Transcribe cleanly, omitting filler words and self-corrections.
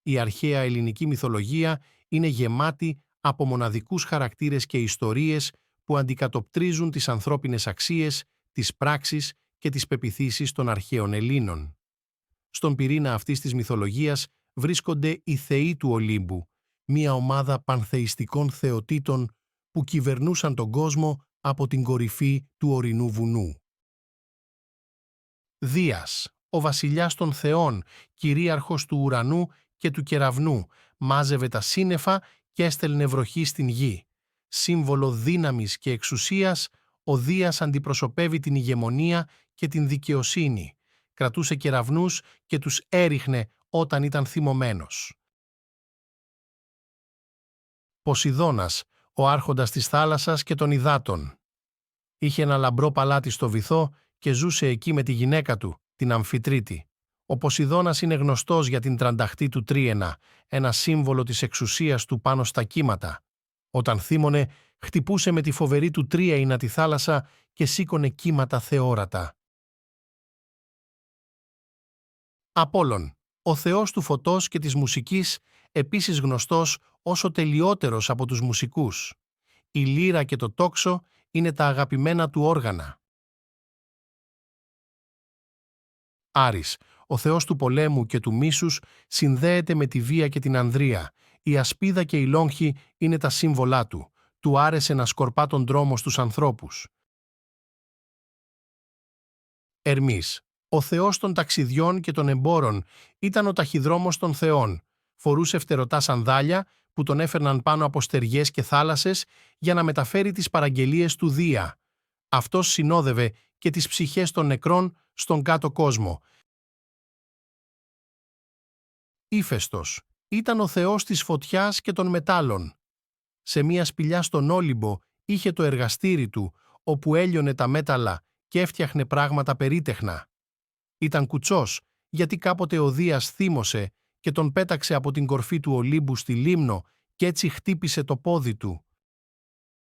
Η αρχαία ελληνική μυθολογία είναι γεμάτη από μοναδικούς χαρακτήρες και ιστορίες που αντικατοπτρίζουν τις ανθρώπινες αξίες, τις πράξεις και τις πεποιθήσεις των αρχαίων Ελλήνων. Στον πυρήνα αυτής της μυθολογίας βρίσκονται οι θεοί του Ολύμπου, μια ομάδα πανθεϊστικών θεοτήτων που κυβερνούσαν τον κόσμο από την κορυφή του ορεινού βουνού. Δίας, ο βασιλιάς των θεών, κυρίαρχος του ουρανού και του κεραυνού, μάζευε τα σύννεφα και έστελνε βροχή στην γη. Σύμβολο δύναμης και εξουσίας, ο Δίας αντιπροσωπεύει την ηγεμονία και την δικαιοσύνη. Κρατούσε κεραυνούς και τους έριχνε όταν ήταν θυμωμένος. Ποσειδώνας, ο άρχοντας της θάλασσας και των υδάτων. Είχε ένα λαμπρό παλάτι στο βυθό και ζούσε εκεί με τη γυναίκα του, την Αμφιτρίτη. Ο Ποσειδώνας είναι γνωστός για την τρανταχτή του τρίαινα, ένα σύμβολο της εξουσίας του πάνω στα κύματα. Όταν θύμωνε, χτυπούσε με τη φοβερή του τρίαινα τη θάλασσα και σήκωνε κύματα θεόρατα. Απόλλων, ο θεός του φωτός και της μουσικής, επίσης γνωστός ως ο τελειότερος από τους μουσικούς. Η λύρα και το τόξο είναι τα αγαπημένα του όργανα. Άρης, ο θεός του πολέμου και του μίσους, συνδέεται με τη βία και την ανδρεία. Η ασπίδα και η λόγχη είναι τα σύμβολά του. Του άρεσε να σκορπά τον δρόμο στους ανθρώπους. Ερμής, ο θεός των ταξιδιών και των εμπόρων, ήταν ο ταχυδρόμος των θεών. Φορούσε φτερωτά σανδάλια που τον έφερναν πάνω από στεριές και θάλασσες για να μεταφέρει τις παραγγελίες του Δία. Αυτός συνόδευε και τις ψυχές των νεκρών στον κάτω κόσμο. Ήφαιστος ήταν ο θεός της φωτιάς και των μετάλλων. Σε μία σπηλιά στον Όλυμπο είχε το εργαστήρι του, όπου έλειωνε τα μέταλλα και έφτιαχνε πράγματα περίτεχνα. Ήταν κουτσός, γιατί κάποτε ο Δίας θύμωσε και τον πέταξε από την κορφή του Ολύμπου στη λίμνο και έτσι χτύπησε το πόδι του.